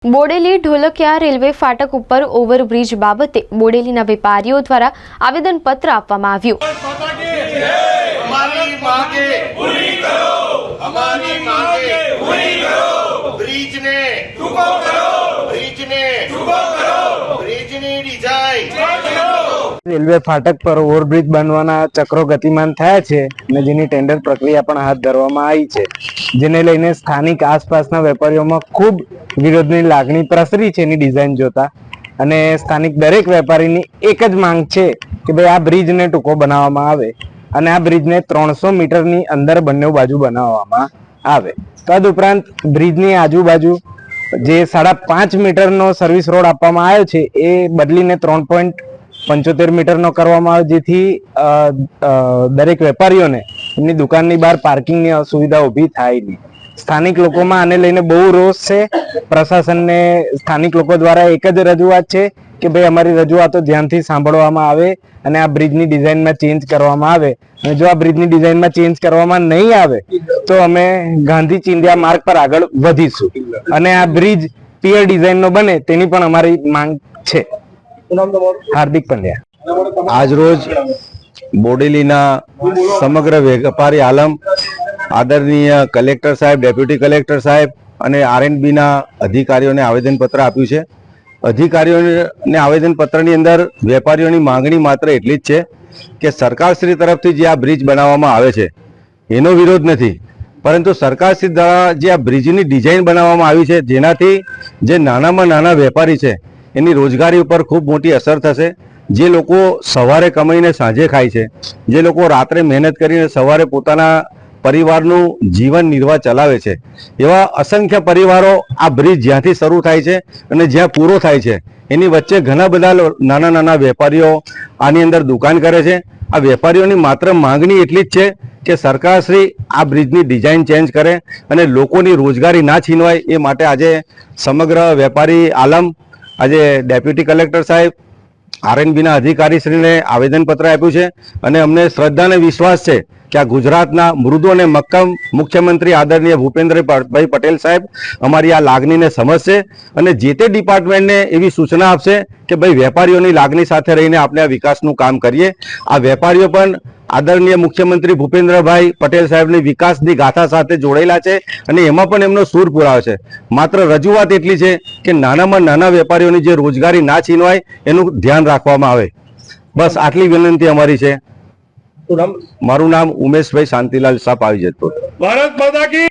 Bodeli Dholakiya railway ફાટક ઉપર overbridge બાબતે બોડેલીના વેપારીઓ દ્વારા આવેદનપત્ર આપવામાં આવ્યું। રેલવે ફાટક પર ઓવરબ્રિજ બનવાના ચક્રો ગતિમાન થયા છે અને જેની ટેન્ડર પ્રક્રિયા પણ હાથ ધરવામાં આવી છે, જેને લઈને સ્થાનિક આસપાસના વેપારીઓમાં ખૂબ વિરોધની લાગણી પ્રસરી છે એની ડિઝાઇન જોતા। અને સ્થાનિક દરેક વેપારીની એક જ માંગ છે કે ભાઈ આ બ્રિજને ટૂંકો બનાવવામાં આવે અને આ બ્રિજને 300 મીટરની અંદર બંને બાજુ બનાવવામાં આવે। તદુપરાંત બ્રિજની આજુબાજુ જે 5.5 મીટરનો સર્વિસ રોડ આપવામાં આવ્યો છે એ બદલીને 3.75 મીટરનો કરવામાં આવે, જેથી દરેક વેપારીઓને એમની દુકાનની બહાર પાર્કિંગની અસુવિધા ઊભી થાય નહીં। સ્થાનિક લોકોમાં આને લઈને બહુ રોષ છે। પ્રશાસનને સ્થાનિક લોકો દ્વારા એક જ રજૂઆત છે કે ભાઈ અમારી રજૂઆતો ધ્યાનથી સાંભળવામાં આવે અને આ બ્રિજની ડિઝાઇનમાં ચેન્જ કરવામાં આવે, અને જો આ બ્રિજની ડિઝાઇનમાં ચેન્જ કરવામાં નહીં આવે તો અમે ગાંધી ચિંધ્યા માર્ગ પર આગળ વધીશું અને આ બ્રિજ પીયર ડિઝાઇનનો બને તેની પણ અમારી માંગ છે। હાર્દિક પંડ્યા। આજ રોજ બોડેલીના સમગ્ર વેપારી આલમ આદરણીય કલેક્ટર સાહેબ, ડેપ્યુટી કલેક્ટર સાહેબ અને આરએનબીના અધિકારીઓને આવેદનપત્ર આપ્યું છે। અધિકારીઓને આવેદનપત્રની અંદર વેપારીઓની માંગણી માત્ર એટલી જ છે કે સરકારશ્રી તરફથી જે આ બ્રિજ બનાવવામાં આવે છે એનો વિરોધ નથી, પરંતુ સરકારશ્રી દ્વારા જે આ બ્રિજની ડિઝાઇન બનાવવામાં આવી છે જેનાથી જે નાનામાં નાના વેપારી છે એની રોજગારી ઉપર ખૂબ મોટી અસર થશે। જે લોકો સવારે કમાઈને સાંજે ખાય છે, જે લોકો રાત્રે મહેનત કરીને સવારે પોતાના પરિવારનું જીવન નિર્વાહ ચલાવે છે, એવા અસંખ્ય પરિવારો આ બ્રિજ જ્યાંથી શરૂ થાય છે અને જ્યાં પૂરો થાય છે એની વચ્ચે ઘણા બધા નાના નાના વેપારીઓ આની અંદર દુકાન કરે છે। આ વેપારીઓની માત્ર માંગણી એટલી જ છે કે સરકારશ્રી આ બ્રિજની ડિઝાઇન ચેન્જ કરે અને લોકોની રોજગારી ના છીનવાય એ માટે આજે સમગ્ર વેપારી આલમ આજે ડેપ્યુટી કલેક્ટર સાહેબ, આરએનબીના અધિકારીશ્રીને આવેદનપત્ર આપ્યું છે અને અમને શ્રદ્ધા અને વિશ્વાસ છે કે આ ગુજરાતના મૃદુ અને મક્કમ મુખ્યમંત્રી આદરણીય ભૂપેન્દ્રભાઈ પટેલ સાહેબ અમારી આ લાગણીને સમજશે અને જે તે ડિપાર્ટમેન્ટને એવી સૂચના આપશે કે ભાઈ વેપારીઓની લાગણી સાથે રહીને આપણે આ વિકાસનું કામ કરીએ। આ વેપારીઓ પણ આદરણીય મુખ્યમંત્રી ભૂપેન્દ્રભાઈ પટેલ સાહેબની વિકાસની ગાથા સાથે જોડાયેલા છે અને એમાં પણ એમનો સૂર પુરાવે છે। માત્ર રજૂઆત એટલી છે કે નાનામાં નાના વેપારીઓની જે રોજગારી ના છીનવાય એનું ધ્યાન રાખવામાં આવે। બસ આટલી વિનંતી અમારી છે। મારું નામ ઉમેશભાઈ શાંતિલાલ શાહ, પાવી જેતપુર। ભારત માતા કી